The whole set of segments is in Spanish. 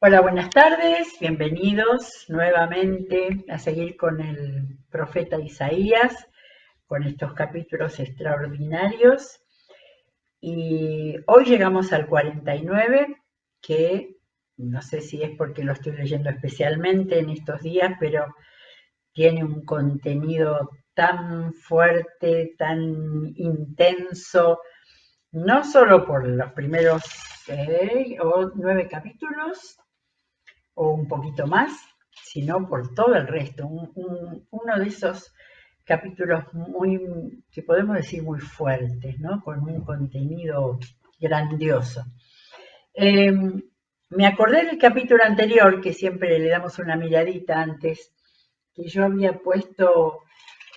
Hola, buenas tardes, bienvenidos nuevamente a seguir con el profeta Isaías, con estos capítulos extraordinarios. Y hoy llegamos al 49, que no sé si es porque lo estoy leyendo especialmente en estos días, pero tiene un contenido tan fuerte, tan intenso, no solo por los primeros 9 capítulos, o un poquito más, sino por todo el resto. Uno de esos capítulos que podemos decir muy fuertes, ¿no? Con un contenido grandioso. Eh, Me acordé del capítulo anterior, que siempre le damos una miradita antes, que yo había puesto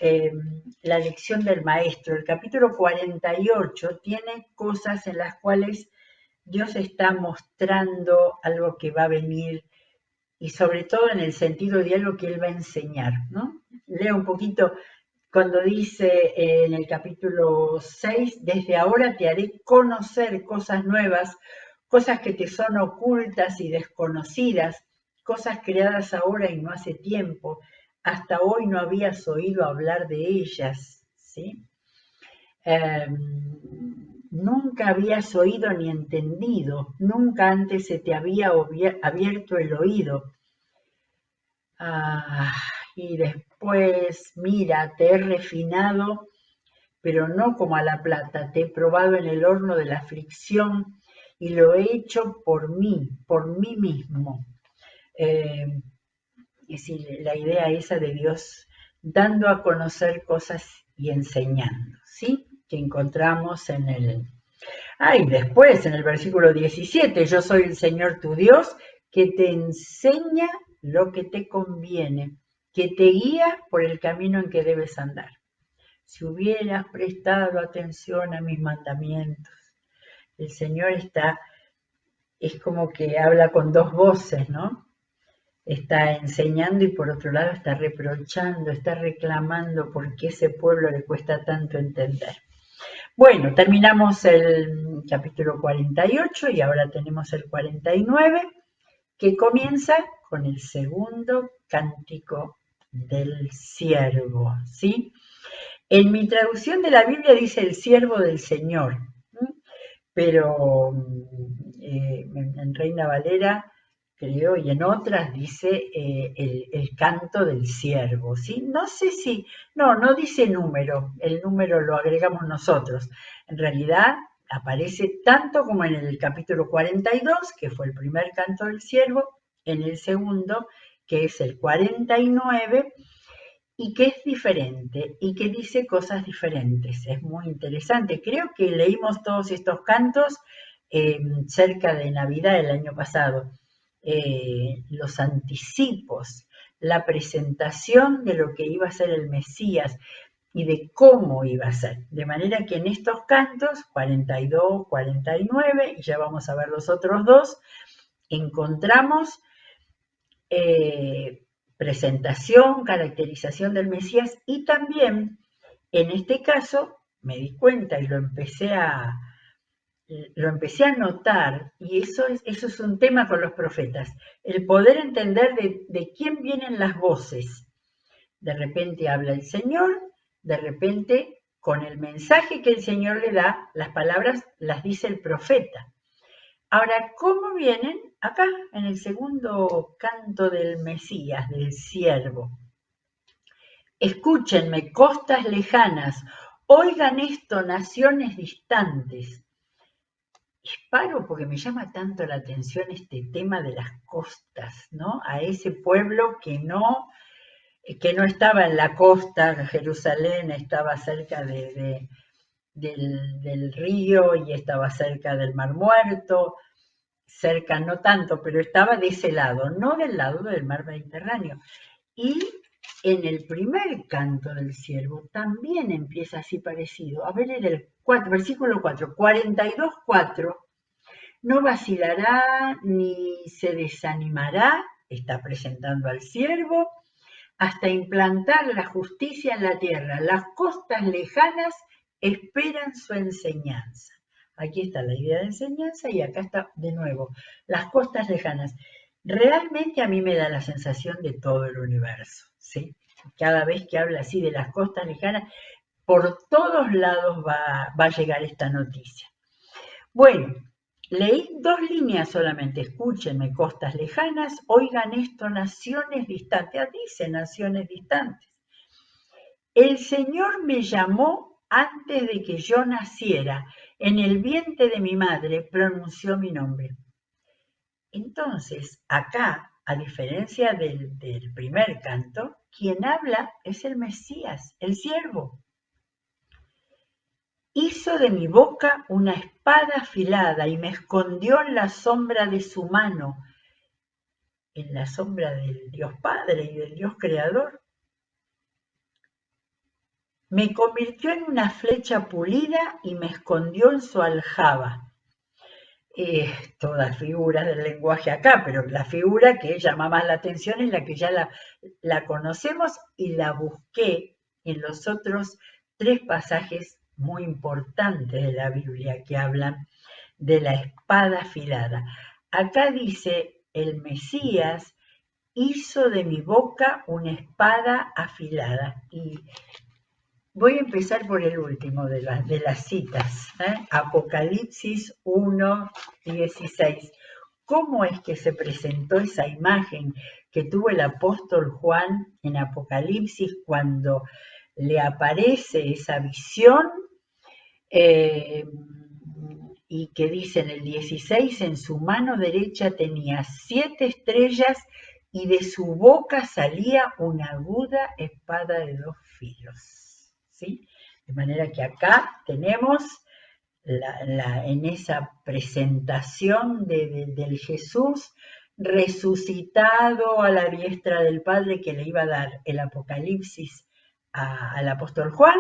eh, la lección del maestro. El capítulo 48 tiene cosas en las cuales Dios está mostrando algo que va a venir y sobre todo en el sentido de algo que él va a enseñar, ¿no? Leo un poquito cuando dice en el capítulo 6, desde ahora te haré conocer cosas nuevas, cosas que te son ocultas y desconocidas, cosas creadas ahora y no hace tiempo, hasta hoy no habías oído hablar de ellas, ¿sí? Nunca habías oído ni entendido, nunca antes se te había abierto el oído. Y después, mira, te he refinado, pero no como a la plata, te he probado en el horno de la aflicción y lo he hecho por mí mismo. Eh, es decir, la idea esa de Dios dando a conocer cosas y enseñando, ¿sí? Que encontramos en el... y después en el versículo 17, yo soy el Señor tu Dios que te enseña lo que te conviene, que te guía por el camino en que debes andar. Si hubieras prestado atención a mis mandamientos, el Señor es como que habla con dos voces, ¿no? Está enseñando y por otro lado está reprochando, está reclamando por qué ese pueblo le cuesta tanto entender. Bueno, terminamos el capítulo 48 y ahora tenemos el 49, que comienza con el segundo cántico del siervo, ¿sí? En mi traducción de la Biblia dice el siervo del Señor, pero en Reina Valera, creo, y en otras dice el canto del siervo, ¿sí? No sé si, no dice número, el número lo agregamos nosotros. En realidad aparece tanto como en el capítulo 42, que fue el primer canto del siervo, en el segundo, que es el 49, y que es diferente y que dice cosas diferentes. Es muy interesante. Creo que leímos todos estos cantos cerca de Navidad el año pasado. Los anticipos, la presentación de lo que iba a ser el Mesías y de cómo iba a ser. De manera que en estos cantos, 42, 49, y ya vamos a ver los otros dos, encontramos presentación, caracterización del Mesías y también, en este caso, me di cuenta y lo empecé a notar, y eso es un tema con los profetas, el poder entender de quién vienen las voces. De repente habla el Señor, de repente con el mensaje que el Señor le da, las palabras las dice el profeta. Ahora, ¿cómo vienen? Acá, en el segundo canto del Mesías, del siervo. Escúchenme, costas lejanas, oigan esto, naciones distantes. Y paro porque me llama tanto la atención este tema de las costas, ¿no? A ese pueblo que no estaba en la costa, Jerusalén estaba cerca del río y estaba cerca del Mar Muerto, cerca no tanto, pero estaba de ese lado, no del lado del mar Mediterráneo. Y en el primer canto del siervo también empieza así parecido. A ver, en el versículo 4, 42, 4, no vacilará ni se desanimará, está presentando al siervo, hasta implantar la justicia en la tierra. Las costas lejanas esperan su enseñanza. Aquí está la idea de enseñanza y acá está de nuevo, las costas lejanas. Realmente a mí me da la sensación de todo el universo, ¿sí? Cada vez que habla así de las costas lejanas, por todos lados va a llegar esta noticia. Bueno, leí 2 líneas solamente. Escúchenme, costas lejanas, oigan esto, naciones distantes. Dice naciones distantes. El Señor me llamó antes de que yo naciera. En el vientre de mi madre pronunció mi nombre. Entonces, acá, a diferencia del primer canto, quien habla es el Mesías, el siervo. Hizo de mi boca una espada afilada y me escondió en la sombra de su mano, en la sombra del Dios Padre y del Dios Creador. Me convirtió en una flecha pulida y me escondió en su aljaba. Todas figuras del lenguaje acá, pero la figura que llama más la atención es la que ya la conocemos y la busqué en los otros 3 pasajes muy importantes de la Biblia que hablan de la espada afilada. Acá dice, el Mesías hizo de mi boca una espada afilada. Y voy a empezar por el último de las citas, Apocalipsis 1:16. ¿Cómo es que se presentó esa imagen que tuvo el apóstol Juan en Apocalipsis cuando le aparece esa visión? Y que dice en el 16, en su mano derecha tenía 7 estrellas y de su boca salía una aguda espada de 2 filos. ¿Sí? De manera que acá tenemos en esa presentación del Jesús resucitado a la diestra del Padre que le iba a dar el Apocalipsis al apóstol Juan.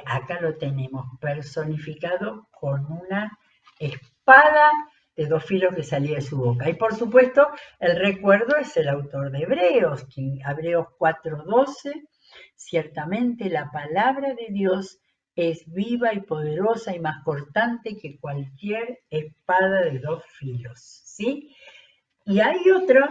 Acá lo tenemos personificado con una espada de 2 filos que salía de su boca. Y por supuesto, el recuerdo es el autor de Hebreos, que Hebreos 4:12, ciertamente la palabra de Dios es viva y poderosa y más cortante que cualquier espada de 2 filos, ¿sí? Y hay otra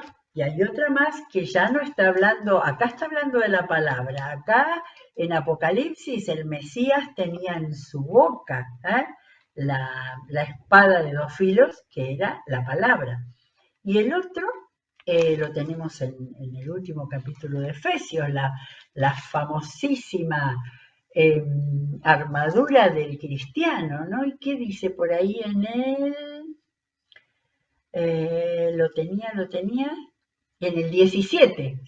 más que ya no está hablando, acá está hablando de la palabra, acá en Apocalipsis el Mesías tenía en su boca la espada de 2 filos, que era la palabra. Y el otro lo tenemos en el último capítulo de Efesios, la famosísima armadura del cristiano, ¿no? ¿Y qué dice por ahí en él? Lo tenía en el 17,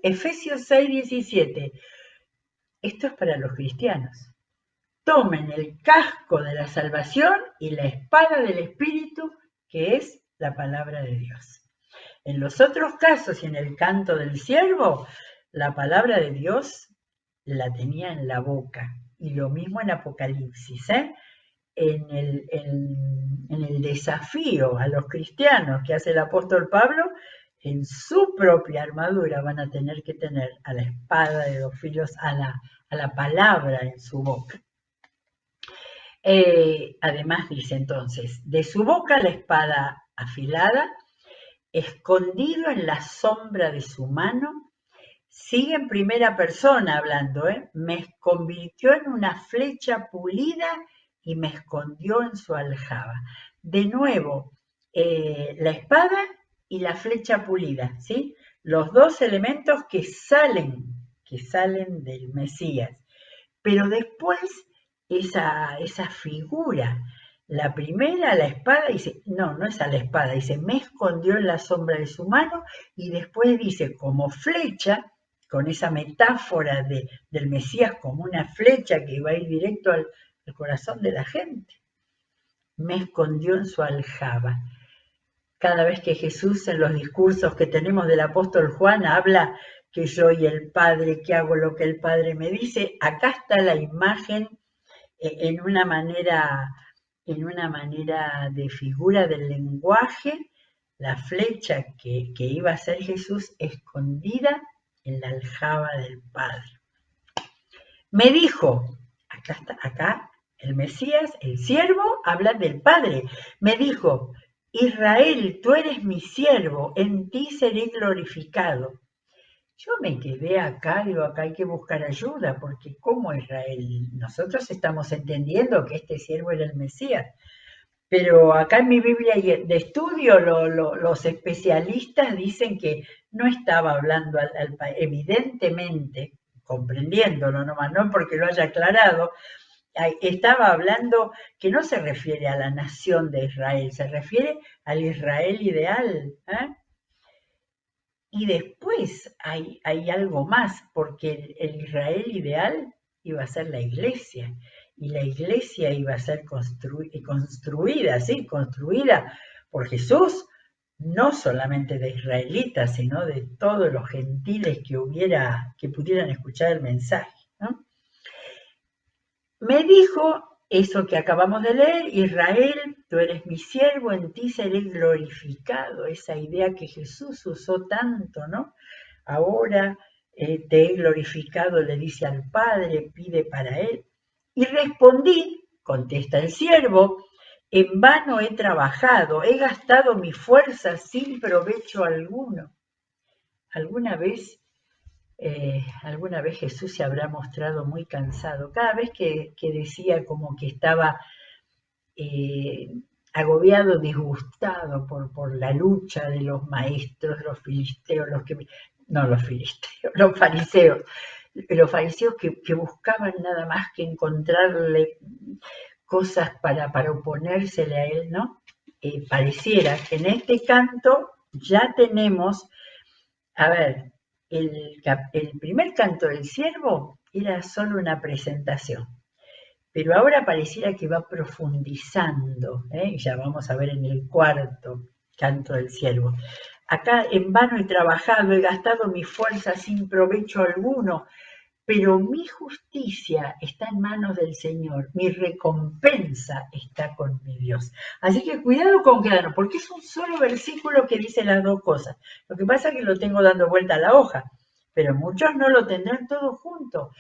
Efesios 6:17. Esto es para los cristianos. Tomen el casco de la salvación y la espada del Espíritu, que es la palabra de Dios. En los otros casos y en el canto del siervo, la palabra de Dios la tenía en la boca. Y lo mismo en Apocalipsis, en el desafío a los cristianos que hace el apóstol Pablo, en su propia armadura van a tener que tener a la espada de 2 filos, a la palabra en su boca. Además dice entonces, de su boca la espada afilada, escondido en la sombra de su mano, sigue en primera persona hablando, me convirtió en una flecha pulida y me escondió en su aljaba. De nuevo, la espada y la flecha pulida, ¿sí? Los 2 elementos que salen del Mesías. Pero después esa figura, la primera, la espada, dice, no es a la espada, dice, me escondió en la sombra de su mano, y después dice, como flecha, con esa metáfora del Mesías como una flecha que iba a ir directo al corazón de la gente. Me escondió en su aljaba. Cada vez que Jesús en los discursos que tenemos del apóstol Juan habla que yo y el Padre, que hago lo que el Padre me dice, acá está la imagen en una manera de figura del lenguaje, la flecha que iba a ser Jesús escondida en la aljaba del Padre. Me dijo, acá el Mesías, el siervo, habla del Padre. Me dijo, Israel, tú eres mi siervo, en ti seré glorificado. Yo me quedé acá, digo, acá hay que buscar ayuda, porque ¿cómo Israel? Nosotros estamos entendiendo que este siervo era el Mesías, pero acá en mi Biblia de estudio los especialistas dicen que no estaba hablando evidentemente, comprendiéndolo nomás, no porque lo haya aclarado, estaba hablando que no se refiere a la nación de Israel, se refiere al Israel ideal. Y después hay algo más, porque el Israel ideal iba a ser la iglesia, y la iglesia iba a ser construida, ¿sí? Construida por Jesús, no solamente de israelitas, sino de todos los gentiles que pudieran escuchar el mensaje, ¿no? Me dijo eso que acabamos de leer: Israel, tú eres mi siervo, en ti seré glorificado. Esa idea que Jesús usó tanto, ¿no? Ahora te he glorificado, le dice al Padre, pide para él. Y respondí, contesta el siervo, en vano he trabajado, he gastado mi fuerza sin provecho alguno. ¿Alguna vez Jesús se habrá mostrado muy cansado? Cada vez que decía como que estaba eh, agobiado, disgustado por la lucha de los maestros, los filisteos, los fariseos que buscaban nada más que encontrarle cosas para oponérsele a él, ¿no? Pareciera que en este canto ya tenemos, a ver, el primer canto del siervo era solo una presentación, pero ahora pareciera que va profundizando, y ya vamos a ver en el cuarto canto del siervo. Acá en vano he trabajado, he gastado mi fuerza sin provecho alguno, pero mi justicia está en manos del Señor, mi recompensa está con mi Dios. Así que cuidado con quedarnos, porque es un solo versículo que dice las dos cosas. Lo que pasa es que lo tengo dando vuelta a la hoja, pero muchos no lo tendrán todo junto,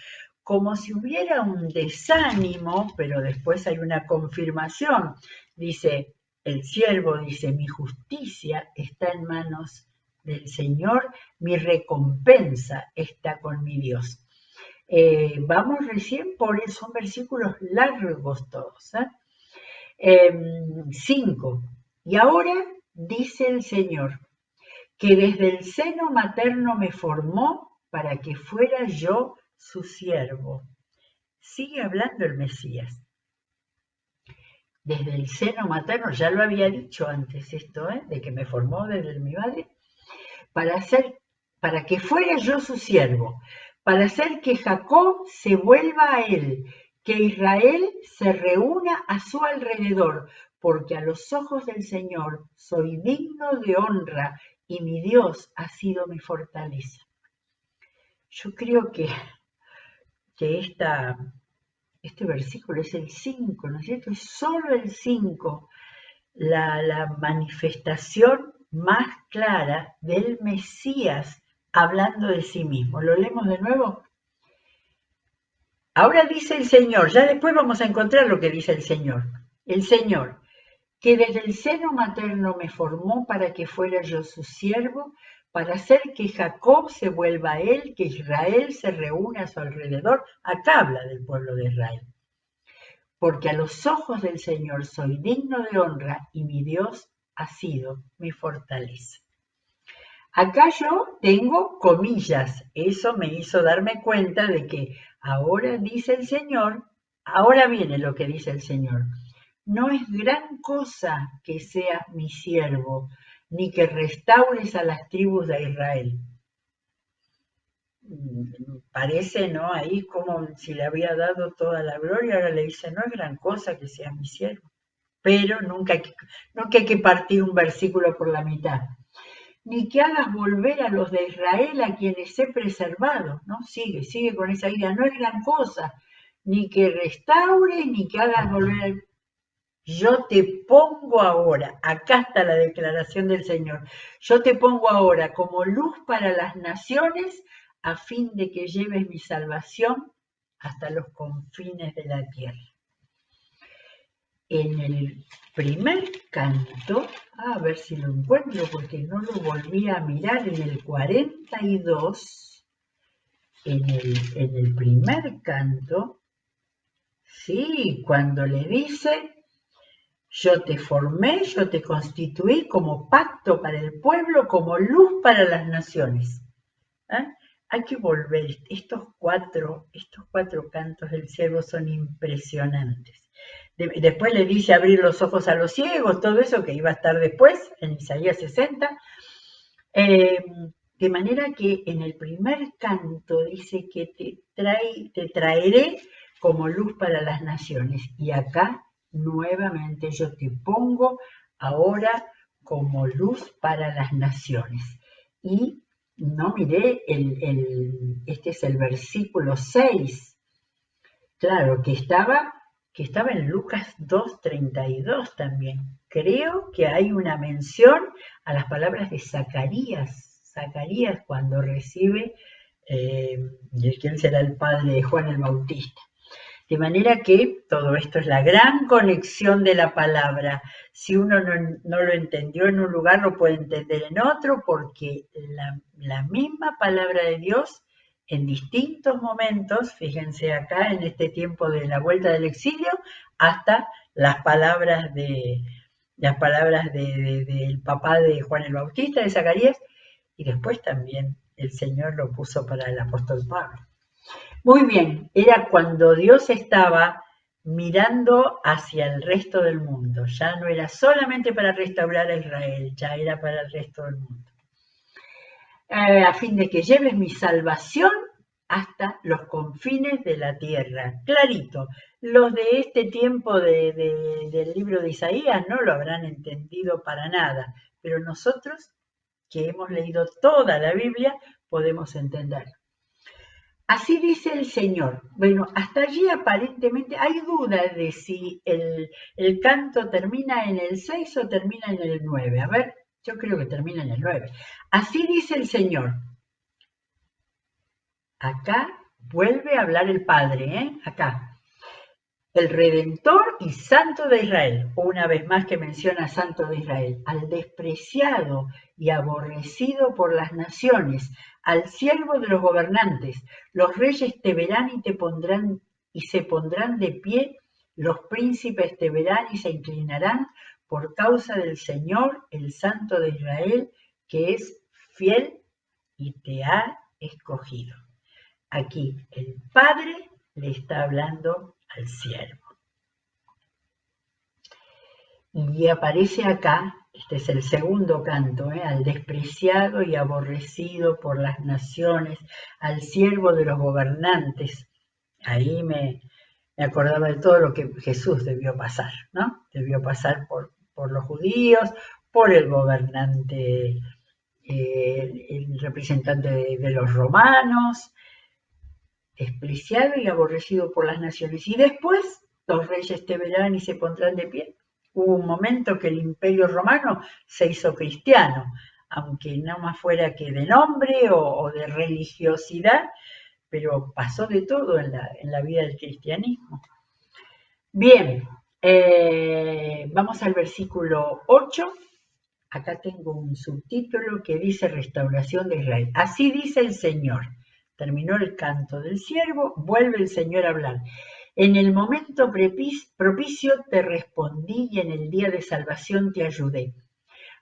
como si hubiera un desánimo, pero después hay una confirmación. Dice, el siervo dice, mi justicia está en manos del Señor, mi recompensa está con mi Dios. Vamos recién por eso, son versículos largos todos. 5. Y ahora dice el Señor, que desde el seno materno me formó para que fuera yo su siervo. Sigue hablando el Mesías. Desde el seno materno, ya lo había dicho antes esto, de que me formó desde mi madre, para que fuera yo su siervo, para hacer que Jacob se vuelva a él, que Israel se reúna a su alrededor, porque a los ojos del Señor soy digno de honra y mi Dios ha sido mi fortaleza. Yo creo que este versículo es el 5, ¿no es cierto? Es solo el 5, la manifestación más clara del Mesías hablando de sí mismo. ¿Lo leemos de nuevo? Ahora dice el Señor, ya después vamos a encontrar lo que dice el Señor. El Señor, que desde el seno materno me formó para que fuera yo su siervo, para hacer que Jacob se vuelva a él, que Israel se reúna a su alrededor. Acá habla del pueblo de Israel. Porque a los ojos del Señor soy digno de honra y mi Dios ha sido mi fortaleza. Acá yo tengo comillas, eso me hizo darme cuenta de que ahora dice el Señor, ahora viene lo que dice el Señor. No es gran cosa que seas mi siervo, ni que restaures a las tribus de Israel. Parece, ¿no? Ahí como si le había dado toda la gloria, ahora le dice, no es gran cosa que seas mi siervo. Pero nunca hay que partir un versículo por la mitad. Ni que hagas volver a los de Israel a quienes he preservado, ¿no? Sigue con esa idea, no es gran cosa, ni que restaures, ni que hagas volver. Yo te pongo ahora, acá está la declaración del Señor, yo te pongo ahora como luz para las naciones a fin de que lleves mi salvación hasta los confines de la tierra. En el primer canto, a ver si lo encuentro porque no lo volví a mirar, en el 42, en el primer canto, sí, cuando le dice, yo te formé, yo te constituí como pacto para el pueblo, como luz para las naciones. ¿Eh? Hay que volver, estos cuatro cantos del siervo son impresionantes. Después le dice abrir los ojos a los ciegos, todo eso que iba a estar después, en Isaías 60. De manera que en el primer canto dice que te traeré como luz para las naciones. Y acá nuevamente yo te pongo ahora como luz para las naciones. Y no miré, este es el versículo 6, claro, que estaba en Lucas 2:32 también. Creo que hay una mención a las palabras de Zacarías cuando recibe, ¿quién será el padre de Juan el Bautista? De manera que todo esto es la gran conexión de la palabra. Si uno no lo entendió en un lugar, lo puede entender en otro, porque la misma palabra de Dios en distintos momentos, fíjense acá en este tiempo de la vuelta del exilio, hasta las palabras del papá de Juan el Bautista, de Zacarías, y después también el Señor lo puso para el apóstol Pablo. Muy bien, era cuando Dios estaba mirando hacia el resto del mundo. Ya no era solamente para restaurar a Israel, ya era para el resto del mundo. A fin de que lleves mi salvación hasta los confines de la tierra. Clarito, los de este tiempo del libro de Isaías no lo habrán entendido para nada, pero nosotros que hemos leído toda la Biblia podemos entenderlo. Así dice el Señor. Bueno, hasta allí aparentemente hay dudas de si el canto termina en el 6 o termina en el 9. A ver, yo creo que termina en el 9. Así dice el Señor. Acá vuelve a hablar el Padre, acá. El Redentor y Santo de Israel, una vez más que menciona Santo de Israel, al despreciado y aborrecido por las naciones, al siervo de los gobernantes. Los reyes te verán y se pondrán de pie, los príncipes te verán y se inclinarán por causa del Señor, el Santo de Israel, que es fiel y te ha escogido. Aquí el Padre le está hablando al siervo. Y aparece acá, este es el segundo canto, al despreciado y aborrecido por las naciones, al siervo de los gobernantes. Ahí me acordaba de todo lo que Jesús debió pasar, ¿no? Debió pasar por los judíos, por el gobernante, el representante de los romanos, despreciado y aborrecido por las naciones. Y después los reyes te verán y se pondrán de pie. Hubo un momento que el imperio romano se hizo cristiano, aunque no más fuera que de nombre o de religiosidad, pero pasó de todo en la vida del cristianismo. Bien, vamos al versículo 8. Acá tengo un subtítulo que dice Restauración de Israel. Así dice el Señor. Terminó el canto del siervo, vuelve el Señor a hablar. En el momento propicio te respondí y en el día de salvación te ayudé.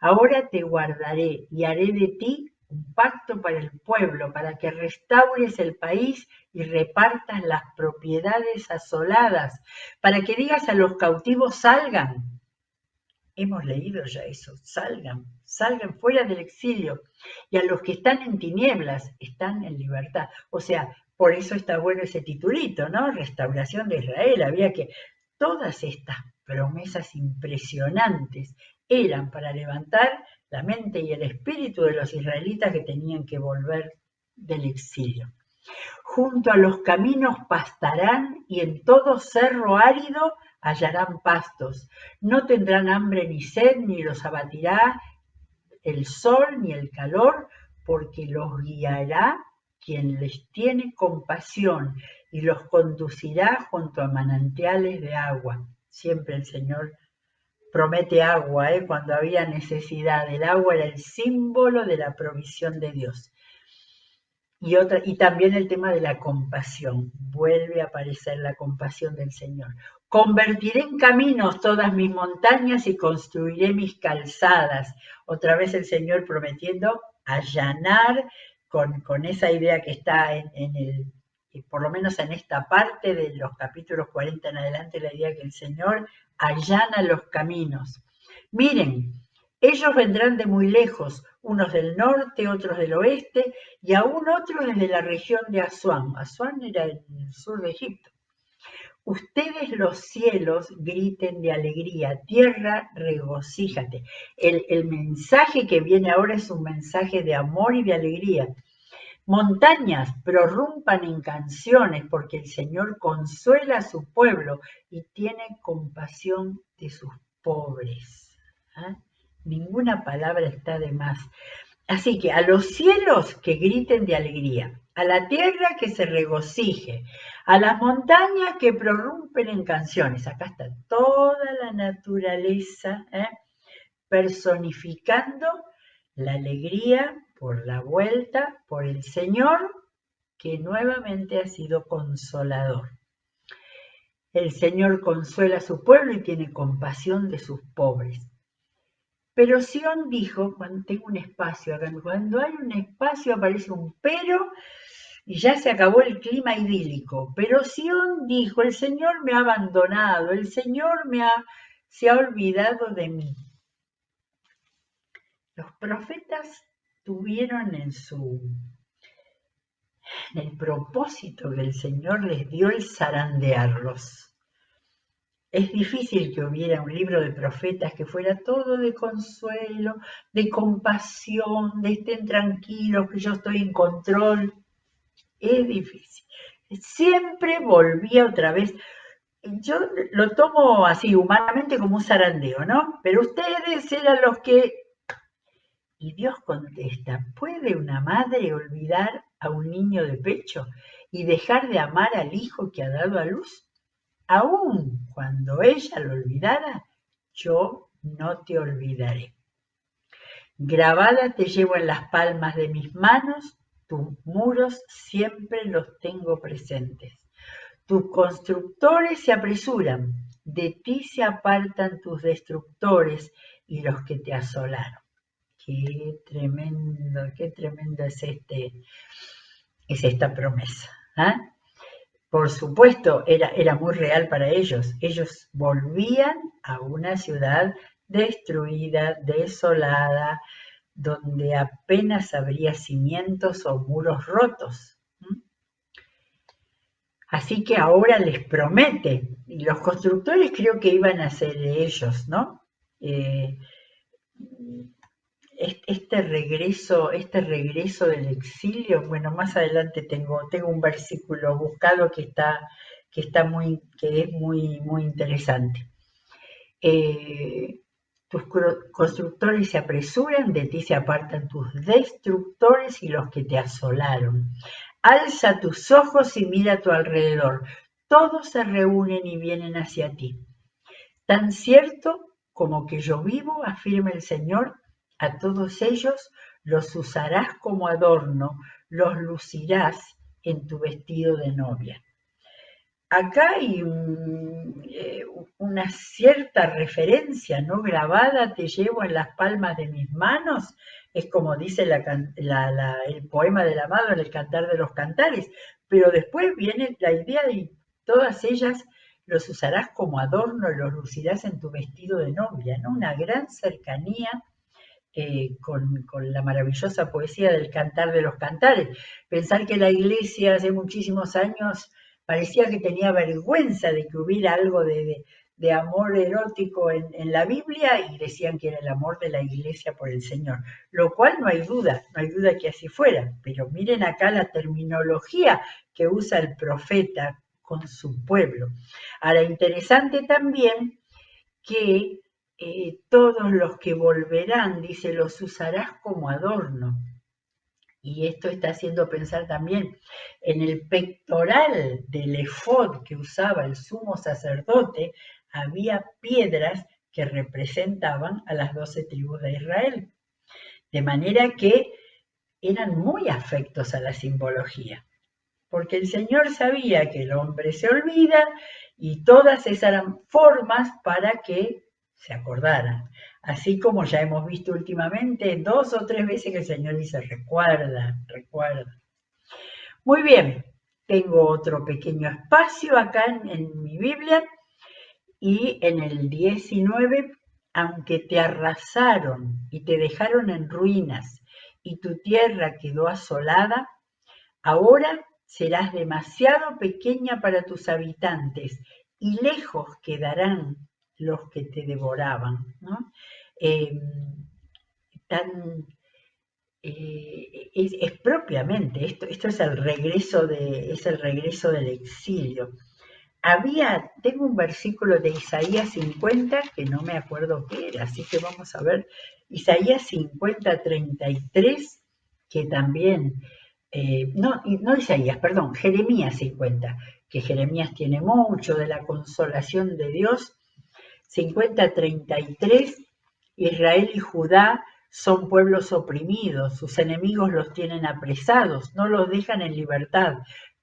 Ahora te guardaré y haré de ti un pacto para el pueblo, para que restaures el país y repartas las propiedades asoladas, para que digas a los cautivos salgan. Hemos leído ya eso, salgan fuera del exilio. Y a los que están en tinieblas, están en libertad. O sea, por eso está bueno ese titulito, ¿no? Restauración de Israel. Había que, todas estas promesas impresionantes eran para levantar la mente y el espíritu de los israelitas que tenían que volver del exilio. Junto a los caminos pastarán y en todo cerro árido hallarán pastos. No tendrán hambre ni sed, ni los abatirá el sol ni el calor, porque los guiará quien les tiene compasión y los conducirá junto a manantiales de agua. Siempre el Señor promete agua, cuando había necesidad. El agua era el símbolo de la provisión de Dios. Y también el tema de la compasión. Vuelve a aparecer la compasión del Señor. Convertiré en caminos todas mis montañas y construiré mis calzadas. Otra vez el Señor prometiendo allanar con esa idea que está por lo menos en esta parte de los capítulos 40 en adelante, la idea que el Señor allana los caminos. Miren, ellos vendrán de muy lejos, unos del norte, otros del oeste, y aún otros desde la región de Asuán. Asuán era en el sur de Egipto. Ustedes los cielos griten de alegría, tierra regocíjate. El mensaje que viene ahora es un mensaje de amor y de alegría. Montañas prorrumpan en canciones porque el Señor consuela a su pueblo y tiene compasión de sus pobres. ¿Ah? Ninguna palabra está de más. Así que a los cielos que griten de alegría, a la tierra que se regocije, a las montañas que prorrumpen en canciones. Acá está toda la naturaleza personificando la alegría por la vuelta, por el Señor, que nuevamente ha sido consolador. El Señor consuela a su pueblo y tiene compasión de sus pobres. Pero Sión dijo, cuando tengo un espacio acá, cuando hay un espacio aparece un pero y ya se acabó el clima idílico. Pero Sión dijo, el Señor me ha abandonado, el Señor se ha olvidado de mí. Los profetas tuvieron en el propósito que el Señor les dio el zarandearlos. Es difícil que hubiera un libro de profetas que fuera todo de consuelo, de compasión, de estén tranquilos, que yo estoy en control. Es difícil. Siempre volvía otra vez. Yo lo tomo así humanamente como un zarandeo, ¿no? Pero ustedes eran los que... Y Dios contesta, ¿puede una madre olvidar a un niño de pecho y dejar de amar al hijo que ha dado a luz? Aun cuando ella lo olvidara, yo no te olvidaré. Grabada te llevo en las palmas de mis manos, tus muros siempre los tengo presentes. Tus constructores se apresuran, de ti se apartan tus destructores y los que te asolaron. Qué tremendo es esta promesa. ¿Eh? Por supuesto, era muy real para ellos. Ellos volvían a una ciudad destruida, desolada, donde apenas habría cimientos o muros rotos. Así que ahora les promete, y los constructores creo que iban a ser ellos, ¿no? Este regreso del exilio, bueno, más adelante tengo un versículo buscado que es muy interesante. Tus constructores se apresuran, de ti se apartan tus destructores y los que te asolaron. Alza tus ojos y mira a tu alrededor. Todos se reúnen y vienen hacia ti. Tan cierto como que yo vivo, afirma el Señor, a todos ellos los usarás como adorno, los lucirás en tu vestido de novia. Acá hay una cierta referencia, ¿no? Grabada te llevo en las palmas de mis manos, es como dice el poema del amado en el Cantar de los Cantares, pero después viene la idea de todas ellas los usarás como adorno y los lucirás en tu vestido de novia, ¿no? Una gran cercanía con la maravillosa poesía del Cantar de los Cantares. Pensar que la Iglesia hace muchísimos años parecía que tenía vergüenza de que hubiera algo de amor erótico en la Biblia y decían que era el amor de la Iglesia por el Señor, lo cual no hay duda que así fuera, pero miren acá la terminología que usa el profeta con su pueblo. Ahora, interesante también que todos los que volverán, dice, los usarás como adorno. Y esto está haciendo pensar también en el pectoral del efod que usaba el sumo sacerdote. había piedras que representaban a las 12 tribus de Israel. De manera que eran muy afectos a la simbología, porque el Señor sabía que el hombre se olvida y todas esas eran formas para que se acordaran. Así como ya hemos visto últimamente 2 o 3 veces que el Señor dice, recuerda, recuerda. Muy bien, tengo otro pequeño espacio acá en mi Biblia y en el 19, aunque te arrasaron y te dejaron en ruinas y tu tierra quedó asolada, ahora serás demasiado pequeña para tus habitantes y lejos quedarán los que te devoraban, ¿no? Eh, tan, es propiamente, esto es el regreso del exilio. Tengo un versículo de Isaías 50 que no me acuerdo qué era, así que vamos a ver Isaías 50, 33, que también, no Isaías, perdón, Jeremías 50, que Jeremías tiene mucho de la consolación de Dios. 50, 33, Israel y Judá son pueblos oprimidos, sus enemigos los tienen apresados, no los dejan en libertad,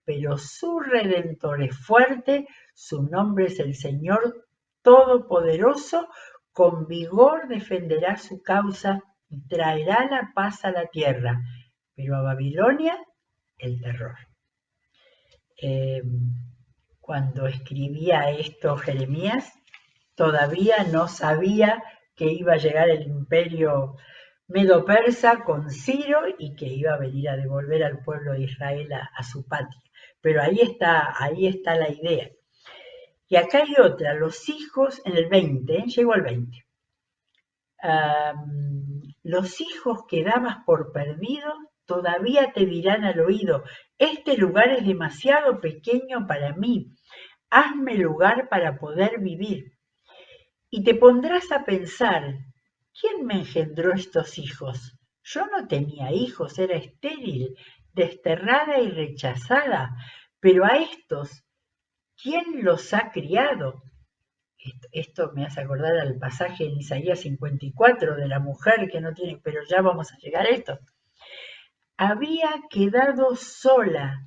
pero su Redentor es fuerte, su nombre es el Señor Todopoderoso, con vigor defenderá su causa y traerá la paz a la tierra, pero a Babilonia el terror. Cuando escribía esto Jeremías, todavía no sabía que iba a llegar el imperio medo-persa con Ciro y que iba a venir a devolver al pueblo de Israel a su patria. Pero ahí está la idea. Y acá hay otra, los hijos, en el 20, llego al 20. Los hijos que dabas por perdidos todavía te dirán al oído, este lugar es demasiado pequeño para mí, hazme lugar para poder vivir. Y te pondrás a pensar, ¿quién me engendró estos hijos? Yo no tenía hijos, era estéril, desterrada y rechazada, pero a estos, ¿quién los ha criado? Esto me hace acordar al pasaje en Isaías 54 de la mujer que no tiene, pero ya vamos a llegar a esto. Había quedado sola,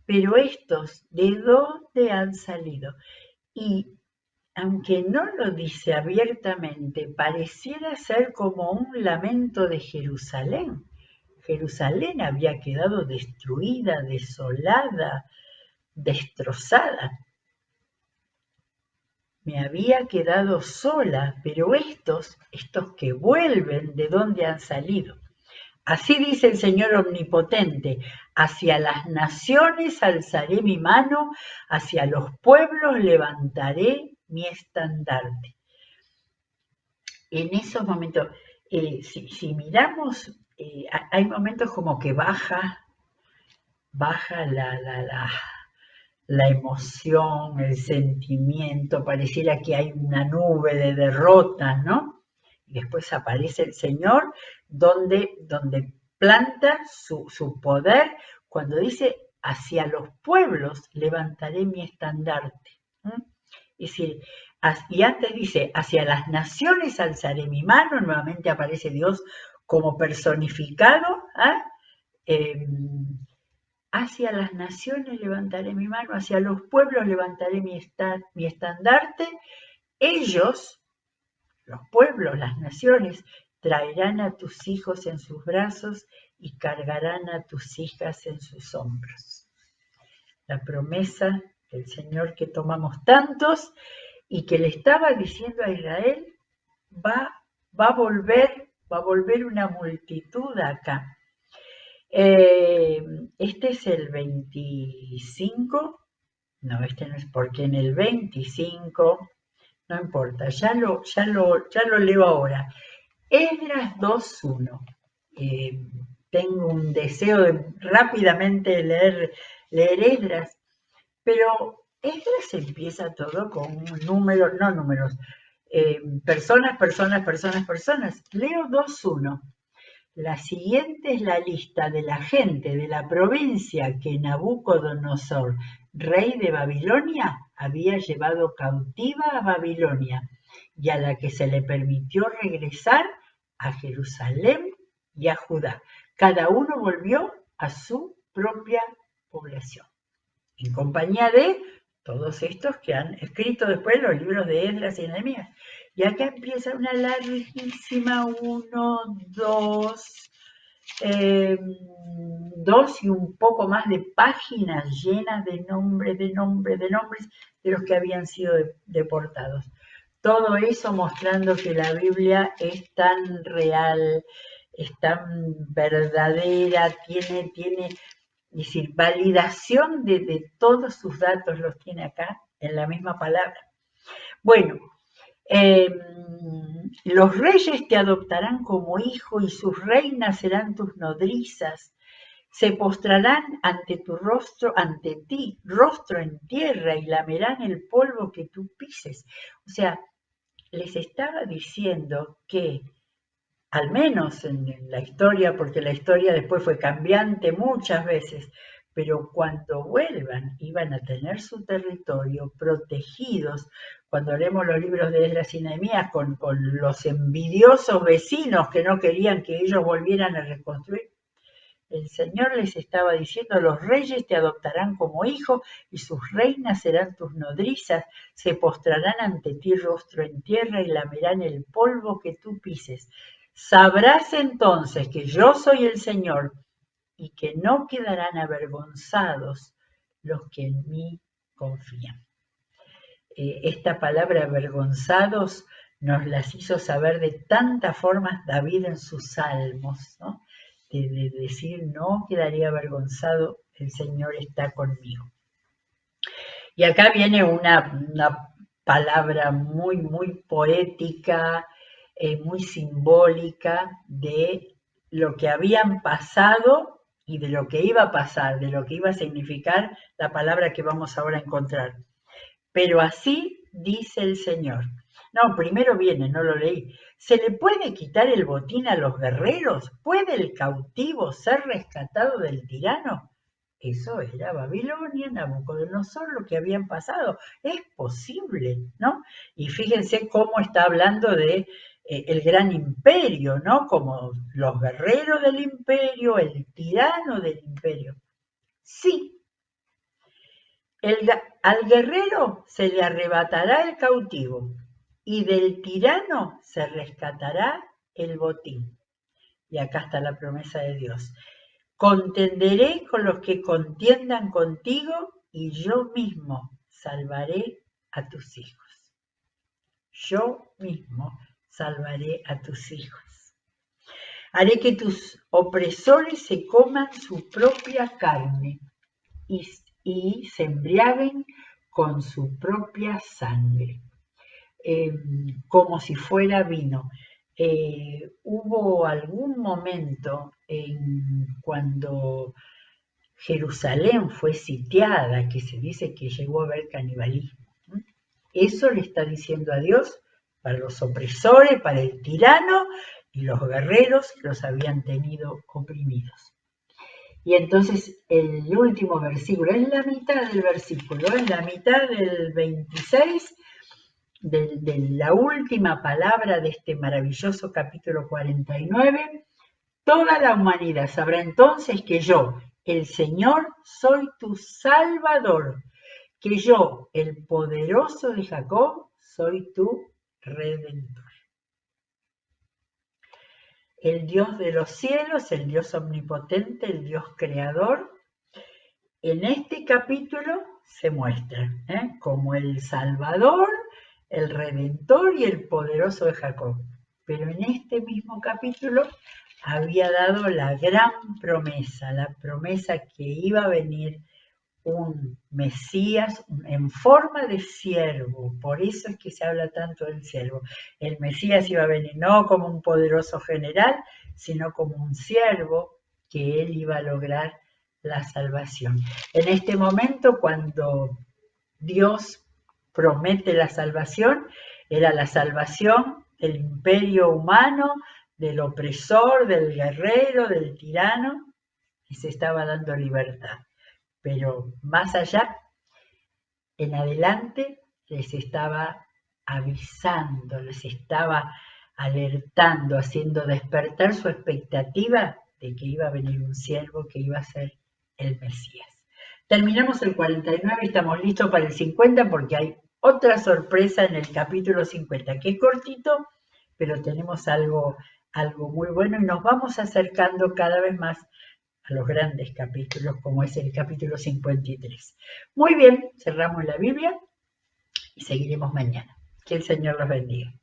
pero estos, ¿de dónde han salido? Y aunque no lo dice abiertamente, pareciera ser como un lamento de Jerusalén. Jerusalén había quedado destruida, desolada, destrozada. Me había quedado sola, pero estos que vuelven, ¿de dónde han salido? Así dice el Señor Omnipotente, hacia las naciones alzaré mi mano, hacia los pueblos levantaré mi estandarte. En esos momentos, si miramos, hay momentos como que baja la emoción, el sentimiento, pareciera que hay una nube de derrota, ¿no? Y después aparece el Señor donde planta su poder cuando dice, hacia los pueblos levantaré mi estandarte. Es decir, y antes dice, hacia las naciones alzaré mi mano, nuevamente aparece Dios como personificado, hacia las naciones levantaré mi mano, hacia los pueblos levantaré mi estandarte, ellos, los pueblos, las naciones, traerán a tus hijos en sus brazos y cargarán a tus hijas en sus hombros. La promesa del Señor que tomamos tantos y que le estaba diciendo a Israel, va a volver una multitud acá. Este es el 25, no, este no es porque en el 25, no importa, ya lo leo ahora. Esdras 2.1. Tengo un deseo de rápidamente leer Esdras, pero Esdras empieza todo con números, no números, personas. Leo 2.1. La siguiente es la lista de la gente de la provincia que Nabucodonosor, rey de Babilonia, había llevado cautiva a Babilonia y a la que se le permitió regresar a Jerusalén y a Judá. Cada uno volvió a su propia población, en compañía de todos estos que han escrito después los libros de Esdras y Nehemías. Y acá empieza una larguísima, 1, 2, 2 y un poco más de páginas llenas de nombres de los que habían sido deportados. Todo eso mostrando que la Biblia es tan real, es tan verdadera, tiene, es decir, validación de todos sus datos los tiene acá en la misma palabra. Bueno, los reyes te adoptarán como hijo y sus reinas serán tus nodrizas. Se postrarán ante tu rostro, ante ti, rostro en tierra, y lamerán el polvo que tú pises. O sea, les estaba diciendo que, al menos en la historia, porque la historia después fue cambiante muchas veces, pero cuando vuelvan iban a tener su territorio protegidos. Cuando leemos los libros de Esdras y Nehemías con los envidiosos vecinos que no querían que ellos volvieran a reconstruir, el Señor les estaba diciendo: los reyes te adoptarán como hijo y sus reinas serán tus nodrizas, se postrarán ante ti rostro en tierra y lamerán el polvo que tú pises. Sabrás entonces que yo soy el Señor y que no quedarán avergonzados los que en mí confían. Esta palabra avergonzados nos las hizo saber de tantas formas David en sus salmos, ¿no? De decir: no quedaría avergonzado, el Señor está conmigo. Y acá viene una palabra muy, muy poética, muy simbólica de lo que habían pasado y de lo que iba a pasar, de lo que iba a significar la palabra que vamos ahora a encontrar. Pero así dice el Señor. No, primero viene, no lo leí. ¿Se le puede quitar el botín a los guerreros? ¿Puede el cautivo ser rescatado del tirano? Eso era Babilonia, Nabucodonosor, lo que habían pasado. Es posible, ¿no? Y fíjense cómo está hablando de el gran imperio, ¿no? Como los guerreros del imperio, el tirano del imperio. Sí, al guerrero se le arrebatará el cautivo y del tirano se rescatará el botín. Y acá está la promesa de Dios. Contenderé con los que contiendan contigo y yo mismo salvaré a tus hijos. Yo mismo salvaré a tus hijos. Haré que tus opresores se coman su propia carne y se embriaguen con su propia sangre, como si fuera vino. Hubo algún momento cuando Jerusalén fue sitiada, que se dice que llegó a haber canibalismo. Eso le está diciendo a Dios para los opresores, para el tirano y los guerreros que los habían tenido oprimidos. Y entonces el último versículo, es la mitad del versículo, es la mitad del 26, de la última palabra de este maravilloso capítulo 49. Toda la humanidad sabrá entonces que yo, el Señor, soy tu Salvador, que yo, el poderoso de Jacob, soy tu Redentor. El Dios de los cielos, el Dios omnipotente, el Dios creador, en este capítulo se muestra como el Salvador, el Redentor y el poderoso de Jacob. Pero en este mismo capítulo había dado la gran promesa, la promesa que iba a venir un Mesías en forma de siervo. Por eso es que se habla tanto del siervo. El Mesías iba a venir no como un poderoso general, sino como un siervo que él iba a lograr la salvación. En este momento, cuando Dios promete la salvación, era la salvación del imperio humano, del opresor, del guerrero, del tirano, y se estaba dando libertad. Pero más allá, en adelante les estaba avisando, les estaba alertando, haciendo despertar su expectativa de que iba a venir un siervo que iba a ser el Mesías. Terminamos el 49 y estamos listos para el 50 porque hay otra sorpresa en el capítulo 50, que es cortito, pero tenemos algo muy bueno y nos vamos acercando cada vez más a los grandes capítulos, como es el capítulo 53. Muy bien, cerramos la Biblia y seguiremos mañana. Que el Señor los bendiga.